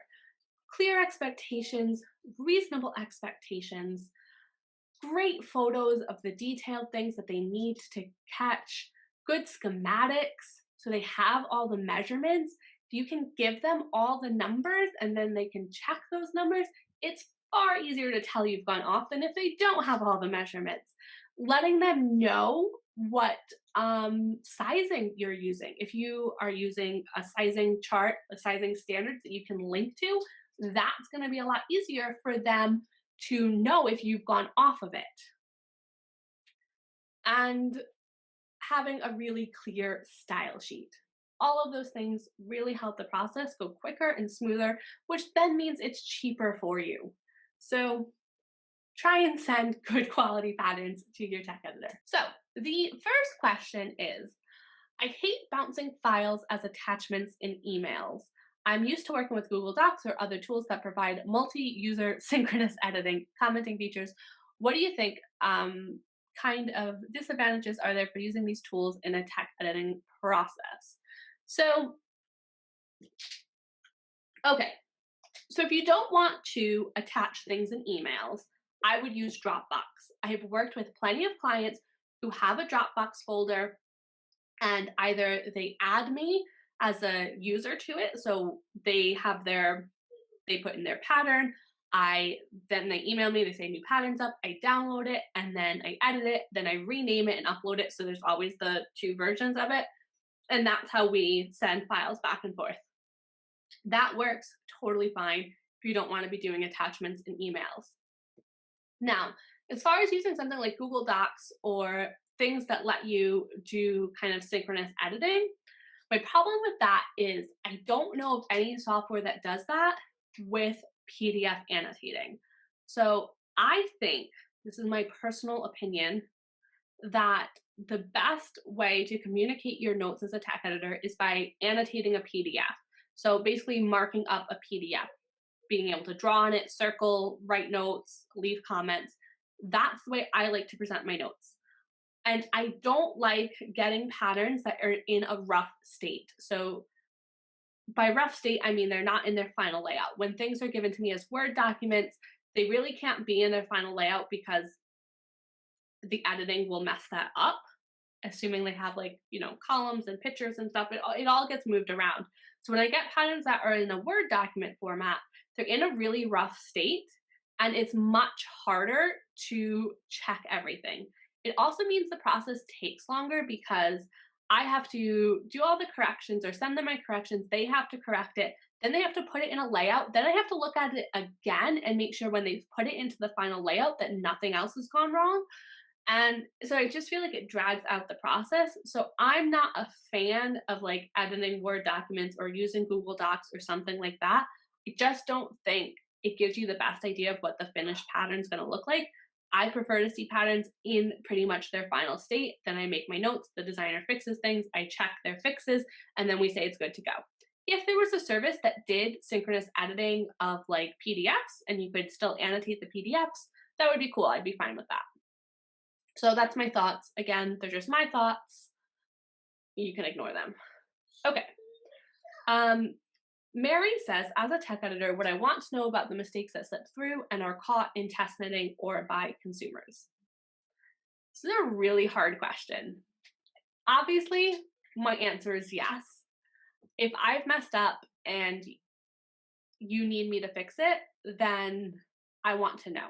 Clear expectations, reasonable expectations, great photos of the detailed things that they need to catch, good schematics so they have all the measurements. If you can give them all the numbers and then they can check those numbers, it's far easier to tell you've gone off than if they don't have all the measurements. Letting them know what sizing you're using. If you are using a sizing chart, a sizing standards that you can link to, that's going to be a lot easier for them to know if you've gone off of it. And having a really clear style sheet. All of those things really help the process go quicker and smoother, which then means it's cheaper for you. So try and send good quality patterns to your tech editor. So the first question is, I hate bouncing files as attachments in emails. I'm used to working with Google Docs or other tools that provide multi-user synchronous editing, commenting features. What do you think kind of disadvantages are there for using these tools in a tech editing process? So, okay, so if you don't want to attach things in emails, I would use Dropbox. I have worked with plenty of clients who have a Dropbox folder and either they add me as a user to it, so they have their they put in their pattern. Then they email me, they say new pattern's up, I download it, and then I edit it, then I rename it and upload it, so there's always the two versions of it, and that's how we send files back and forth. That works totally fine if you don't want to be doing attachments and emails. Now, as far as using something like Google Docs or things that let you do kind of synchronous editing, my problem with that is I don't know of any software that does that with PDF annotating. So I think, this is my personal opinion, that the best way to communicate your notes as a tech editor is by annotating a PDF. So basically marking up a PDF, being able to draw on it, circle, write notes, leave comments. That's the way I like to present my notes. And I don't like getting patterns that are in a rough state. So by rough state, I mean they're not in their final layout. When things are given to me as Word documents, they really can't be in their final layout because the editing will mess that up, assuming they have like, columns and pictures and stuff. It all gets moved around. So when I get patterns that are in a Word document format, they're in a really rough state, and it's much harder to check everything. It also means the process takes longer because I have to do all the corrections or send them my corrections. They have to correct it. Then they have to put it in a layout. Then I have to look at it again and make sure when they've put it into the final layout that nothing else has gone wrong. And so I just feel like it drags out the process. So I'm not a fan of like editing Word documents or using Google Docs or something like that. I just don't think it gives you the best idea of what the finished pattern is going to look like. I prefer to see patterns in pretty much their final state. Then I make my notes, the designer fixes things, I check their fixes, and then we say it's good to go. If there was a service that did synchronous editing of like PDFs and you could still annotate the PDFs, that would be cool. I'd be fine with that. So that's my thoughts. Again, they're just my thoughts. You can ignore them. Okay. Mary says, as a tech editor, what I want to know about the mistakes that slip through and are caught in test knitting or by consumers. This is a really hard question. Obviously, my answer is yes. If I've messed up and you need me to fix it, then I want to know.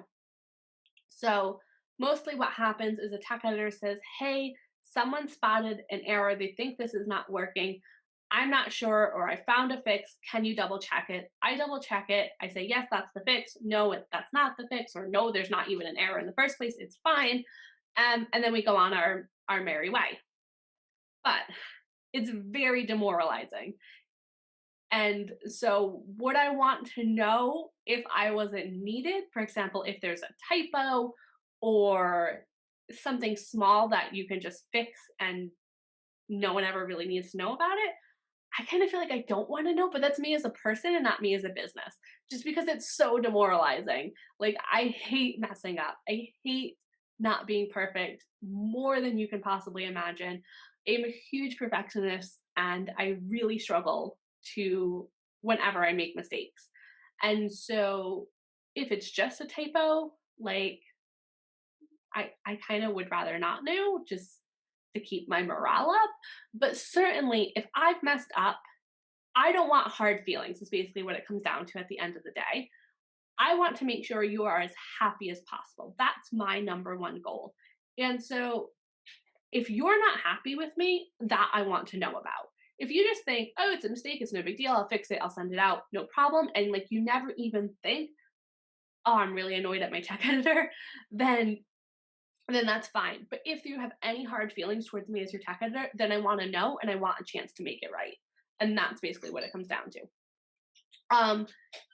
So mostly what happens is a tech editor says, hey, someone spotted an error. They think this is not working. I'm not sure, or I found a fix. Can you double check it? I double check it. I say, yes, that's the fix. No, that's not the fix. Or no, there's not even an error in the first place. It's fine. And then we go on our merry way. But it's very demoralizing. And so would I want to know if I wasn't needed? For example, if there's a typo or something small that you can just fix and no one ever really needs to know about it, I kind of feel like I don't want to know, but that's me as a person and not me as a business, just because it's so demoralizing. Like, I hate messing up. I hate not being perfect more than you can possibly imagine. I'm a huge perfectionist and I really struggle whenever I make mistakes. And so if it's just a typo, like, I kind of would rather not know, just to keep my morale up. But certainly if I've messed up, I don't want hard feelings, is basically what it comes down to at the end of the day. I want to make sure you are as happy as possible. That's my number one goal. And so if you're not happy with me, that I want to know about. If you just think, oh, it's a mistake, it's no big deal, I'll fix it, I'll send it out, no problem, and like you never even think, oh, I'm really annoyed at my tech editor, then that's fine. But if you have any hard feelings towards me as your tech editor, then I want to know and I want a chance to make it right. And that's basically what it comes down to.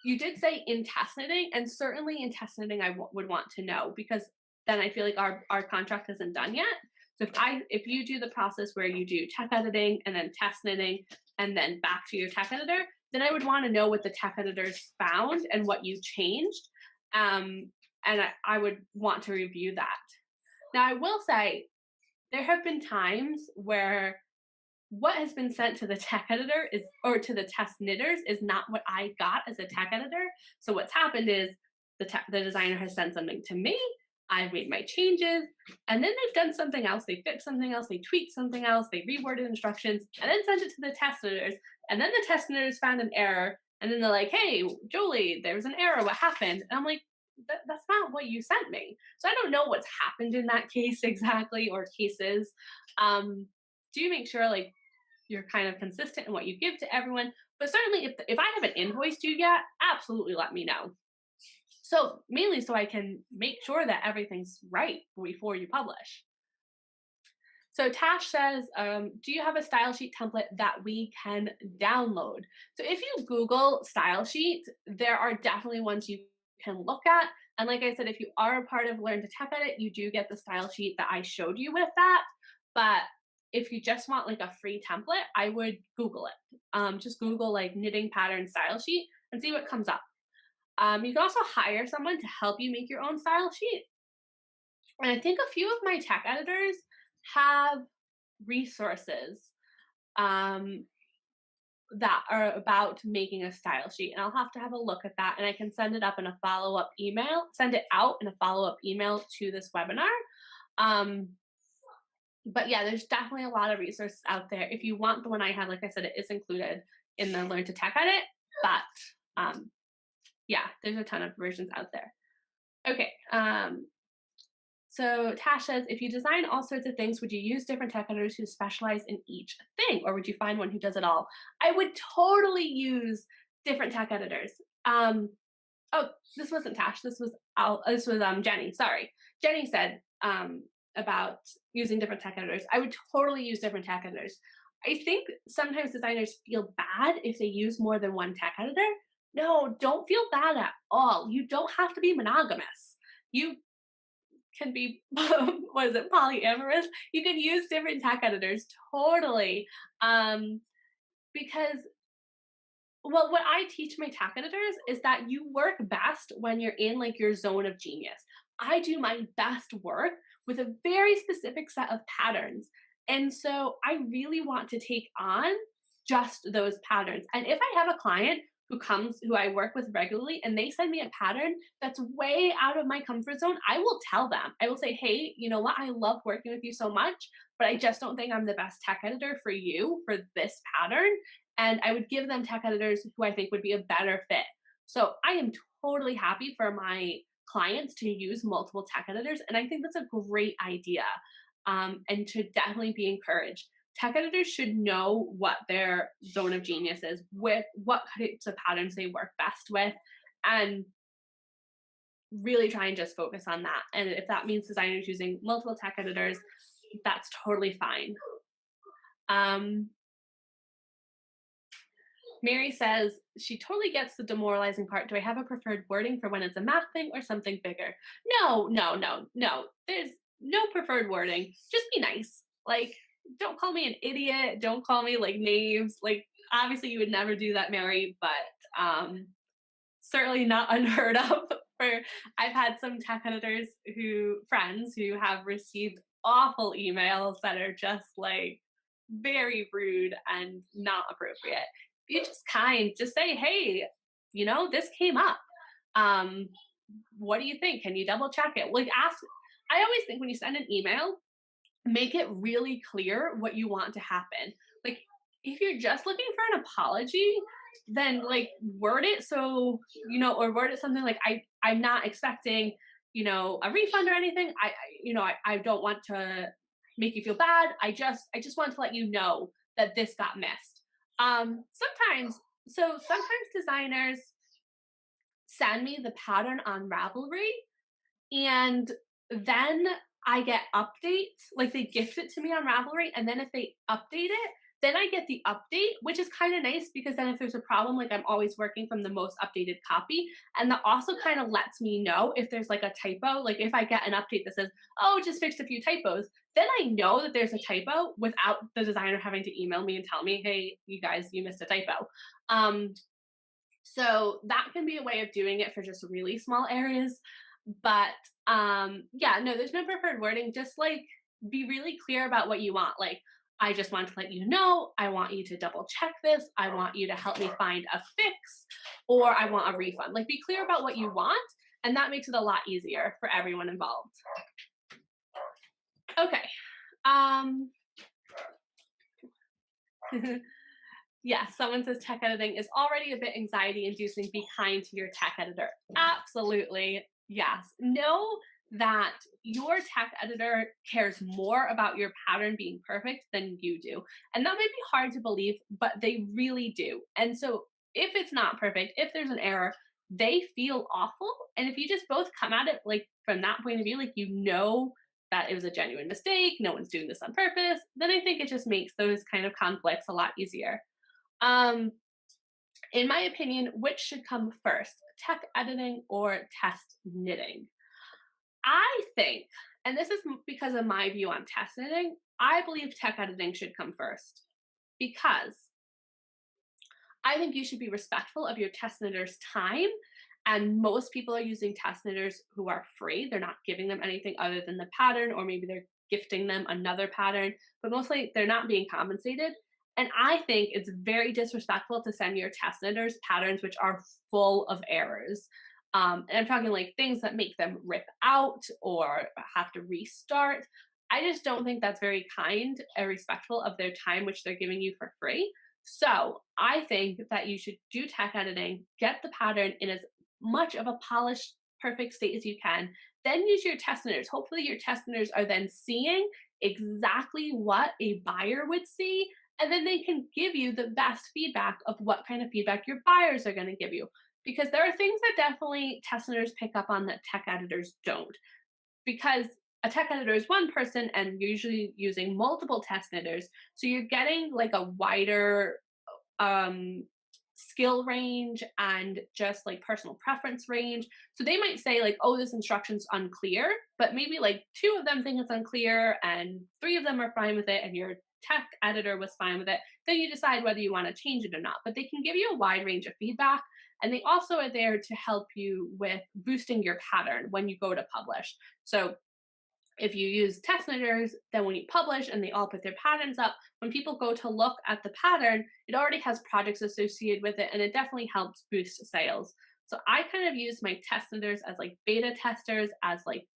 You did say in test knitting, and certainly in test knitting I would want to know, because then I feel like our contract isn't done yet. So if you do the process where you do tech editing and then test knitting and then back to your tech editor, then I would want to know what the tech editors found and what you changed. And I would want to review that. Now, I will say there have been times where what has been sent to the tech editor or to the test knitters is not what I got as a tech editor. So what's happened is the designer has sent something to me, I've made my changes, and then they've done something else. They fixed something else, they tweaked something else, they reworded instructions, and then sent it to the test knitters. And then the test knitters found an error, And then they're like, hey, Jolie, there was an error. What happened? And I'm like, that's not what you sent me. So I don't know what's happened in that case exactly, or cases. Do make sure like you're kind of consistent in what you give to everyone. But certainly if I haven't invoiced you yet, absolutely let me know. So mainly so I can make sure that everything's right before you publish. So Tash says, do you have a style sheet template that we can download? So if you Google style sheet, there are definitely ones you can look at. And like I said, if you are a part of Learn to Tech Edit, you do get the style sheet that I showed you with that. But if you just want like a free template, I would Google it. Just Google like knitting pattern style sheet and see what comes up. You can also hire someone to help you make your own style sheet. And I think a few of my tech editors have resources that are about making a style sheet, and I'll have to have a look at that, and I can send it out in a follow-up email to this webinar. But yeah, there's definitely a lot of resources out there. If you want the one I have, like I said, it is included in the Learn to Tech Edit, but yeah, there's a ton of versions out there. Okay, so Tash says, if you design all sorts of things, would you use different tech editors who specialize in each thing, or would you find one who does it all? I would totally use different tech editors. Oh, this wasn't Tash. This was Jenny. Sorry, Jenny said about using different tech editors. I would totally use different tech editors. I think sometimes designers feel bad if they use more than one tech editor. No, don't feel bad at all. You don't have to be monogamous. You can be, what is it, polyamorous? You can use different tech editors, totally. Because, well, what I teach my tech editors is that you work best when you're in like your zone of genius. I do my best work with a very specific set of patterns. And so I really want to take on just those patterns. And if I have a client who I work with regularly, and they send me a pattern that's way out of my comfort zone, I will tell them. I will say, hey, you know what? I love working with you so much, but I just don't think I'm the best tech editor for you for this pattern. And I would give them tech editors who I think would be a better fit. So I am totally happy for my clients to use multiple tech editors. And I think that's a great idea, and to definitely be encouraged. Tech editors should know what their zone of genius is, with what types of patterns they work best with, and really try and just focus on that. And if that means designers using multiple tech editors, that's totally fine. Mary says she totally gets the demoralizing part. Do I have a preferred wording for when it's a math thing or something bigger? No. There's no preferred wording. Just be nice. Like, don't call me an idiot. Don't call me like names. Like, obviously you would never do that, Mary, but certainly not unheard of. I've had some tech editors friends who have received awful emails that are just like very rude and not appropriate. Be just kind. Just say, hey, you know, this came up. What do you think? Can you double check it? Like, ask. I always think when you send an email, make it really clear what you want to happen. Like, if you're just looking for an apology, then like word it so, you know, or word it something like, I'm not expecting, you know, a refund or anything. I don't want to make you feel bad. I just want to let you know that this got missed. Sometimes designers send me the pattern on Ravelry, and then I get updates, like they gift it to me on Ravelry, and then if they update it, then I get the update, which is kind of nice because then if there's a problem, like I'm always working from the most updated copy. And that also kind of lets me know if there's like a typo. Like if I get an update that says, oh, just fixed a few typos, then I know that there's a typo without the designer having to email me and tell me, hey, you guys, you missed a typo. So that can be a way of doing it for just really small areas. But yeah, no, there's no preferred wording. Just like be really clear about what you want. Like, I just want to let you know, I want you to double check this. I want you to help me find a fix, or I want a refund. Like, be clear about what you want, and that makes it a lot easier for everyone involved. Okay. Yes, someone says tech editing is already a bit anxiety inducing. Be kind to your tech editor. Absolutely. Yes. Know that your tech editor cares more about your pattern being perfect than you do. And that might be hard to believe, but they really do. And so if it's not perfect, if there's an error, they feel awful. And if you just both come at it like from that point of view, like you know that it was a genuine mistake, no one's doing this on purpose, then I think it just makes those kind of conflicts a lot easier. Um, in my opinion, which should come first, tech editing or test knitting? I think, and this is because of my view on test knitting, I believe tech editing should come first because I think you should be respectful of your test knitters' time. And most people are using test knitters who are free. They're not giving them anything other than the pattern, or maybe they're gifting them another pattern, but mostly they're not being compensated. And I think it's very disrespectful to send your test knitters patterns which are full of errors. And I'm talking like things that make them rip out or have to restart. I just don't think that's very kind and respectful of their time, which they're giving you for free. So I think that you should do tech editing, get the pattern in as much of a polished, perfect state as you can, then use your test knitters. Hopefully, your test knitters are then seeing exactly what a buyer would see, and then they can give you the best feedback of what kind of feedback your buyers are going to give you. Because there are things that definitely test knitters pick up on that tech editors don't. Because a tech editor is one person and you're usually using multiple test knitters. So you're getting like a wider um skill range and just like personal preference range. So they might say like, oh, this instruction's unclear, but maybe like two of them think it's unclear and three of them are fine with it and your tech editor was fine with it. Then you decide whether you want to change it or not. But they can give you a wide range of feedback, and they also are there to help you with boosting your pattern when you go to publish. So if you use test knitters, then when you publish and they all put their patterns up, when people go to look at the pattern, it already has projects associated with it, and it definitely helps boost sales. So I kind of use my test knitters as like beta testers, as like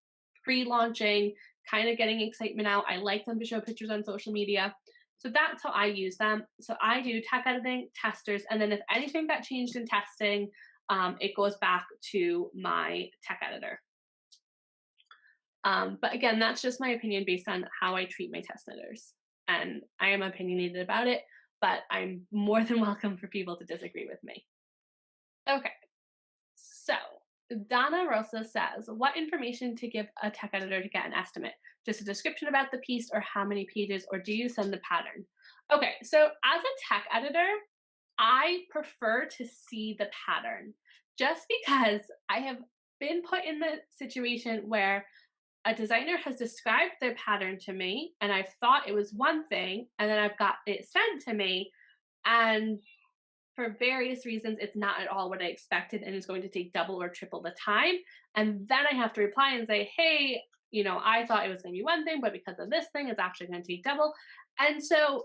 pre-launching, kind of getting excitement out. I like them to show pictures on social media. So that's how I use them. So I do tech editing, testers, and then if anything got changed in testing, it goes back to my tech editor. But again, that's just my opinion based on how I treat my test knitters. And I am opinionated about it, but I'm more than welcome for people to disagree with me. Okay, so Donna Rosa says, what information to give a tech editor to get an estimate? Just a description about the piece or how many pages, or do you send the pattern? Okay, so as a tech editor, I prefer to see the pattern just because I have been put in the situation where a designer has described their pattern to me and I've thought it was one thing, and then I've got it sent to me, and for various reasons it's not at all what I expected and is going to take double or triple the time. And then I have to reply and say, hey, I thought it was going to be one thing, but because of this thing it's actually going to take double. And so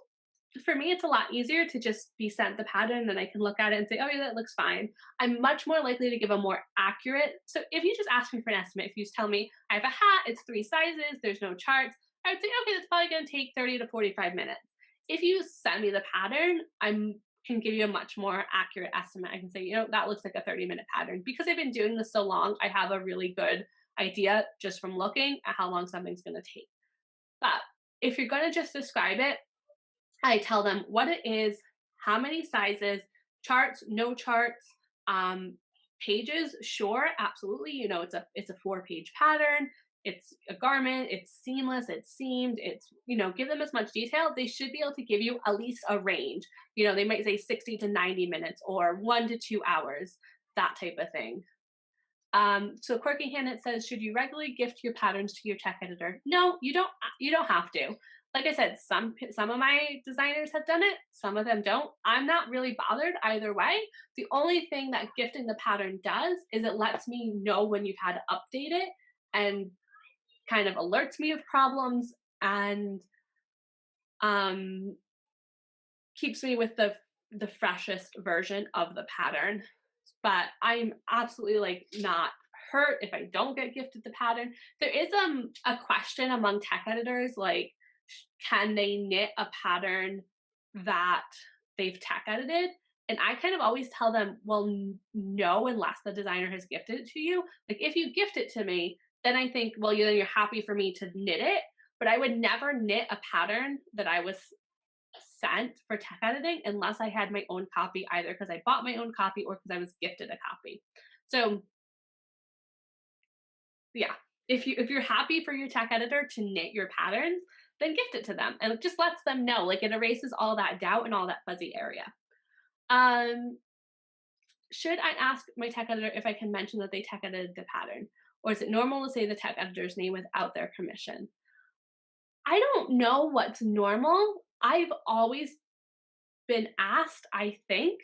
for me, it's a lot easier to just be sent the pattern and I can look at it and say, oh, yeah, that looks fine. I'm much more likely to give a more accurate. So if you just ask me for an estimate, if you just tell me I have a hat, it's 3 sizes, there's no charts, I would say, okay, that's probably going to take 30 to 45 minutes. If you send me the pattern, I can give you a much more accurate estimate. I can say, that looks like a 30-minute pattern. Because I've been doing this so long, I have a really good idea just from looking at how long something's going to take. But if you're going to just describe it, I tell them what it is, how many sizes, charts, no charts, pages, sure, absolutely. It's a 4-page pattern. It's a garment. It's seamless. It's seamed. It's give them as much detail. They should be able to give you at least a range. They might say 60 to 90 minutes or 1 to 2 hours, that type of thing. So Quirky Hand says, should you regularly gift your patterns to your tech editor? No, you don't. You don't have to. Like I said, some of my designers have done it, some of them don't. I'm not really bothered either way. The only thing that gifting the pattern does is it lets me know when you've had to update it and kind of alerts me of problems, and keeps me with the freshest version of the pattern. But I'm absolutely like not hurt if I don't get gifted the pattern. There is a question among tech editors, like, can they knit a pattern that they've tech edited. And I kind of always tell them, well, no, unless the designer has gifted it to you. Like if you gift it to me, then I think, well, then you're happy for me to knit it. But I would never knit a pattern that I was sent for tech editing unless I had my own copy, either because I bought my own copy or because I was gifted a copy. So yeah, if you're happy for your tech editor to knit your patterns, then gift it to them, and it just lets them know. Like it erases all that doubt and all that fuzzy area. Um, should I ask my tech editor if I can mention that they tech edited the pattern, or is it normal to say the tech editor's name without their permission? I don't know what's normal. I've always been asked, I think.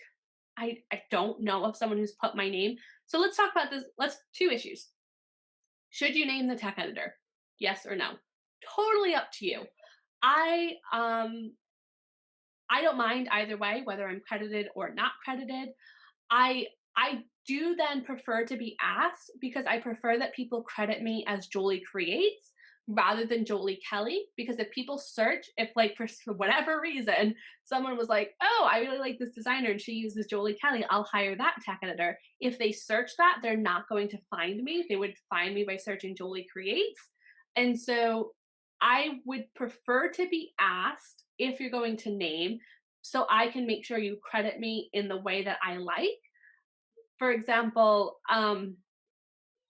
I don't know of someone who's put my name. So let's talk about this. Let's two issues. Should you name the tech editor? Yes or no? Totally up to you. I um I don't mind either way, whether I'm credited or not credited. I do then prefer to be asked because I prefer that people credit me as Jolie Creates rather than Jolie Kelly. Because if people search, if like for whatever reason someone was like, oh, I really like this designer and she uses Jolie Kelly, I'll hire that tech editor. If they search that, they're not going to find me. They would find me by searching Jolie Creates. And so I would prefer to be asked if you're going to name, so I can make sure you credit me in the way that I like. For example,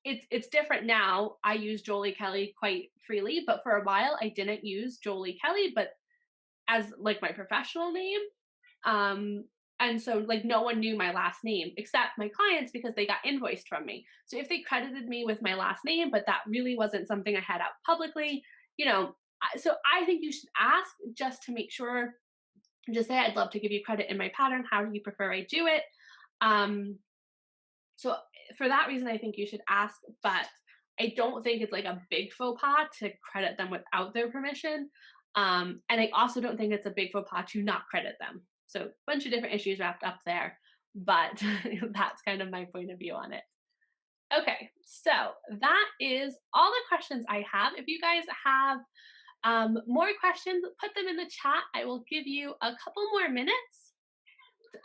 it's different now. I use Jolie Kelly quite freely, but for a while I didn't use Jolie Kelly, but as like my professional name. Um, and so like no one knew my last name except my clients because they got invoiced from me. So if they credited me with my last name, but that really wasn't something I had out publicly, you know, so I think you should ask just to make sure. Just say, I'd love to give you credit in my pattern. How do you prefer I do it? Um, so for that reason, I think you should ask, but I don't think it's like a big faux pas to credit them without their permission. And I also don't think it's a big faux pas to not credit them. So a bunch of different issues wrapped up there, but that's kind of my point of view on it. Okay, so that is all the questions I have. If you guys have more questions, put them in the chat. I will give you a couple more minutes.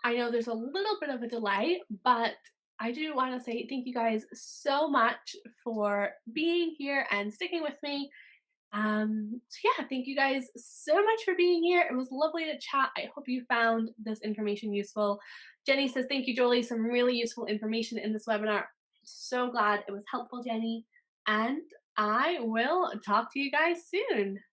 I know there's a little bit of a delay, but I do want to say thank you guys so much for being here and sticking with me. So yeah, thank you guys so much for being here. It was lovely to chat. I hope you found this information useful. Jenny says, thank you, Jolie. Some really useful information in this webinar. So glad it was helpful, Jenny. And I will talk to you guys soon.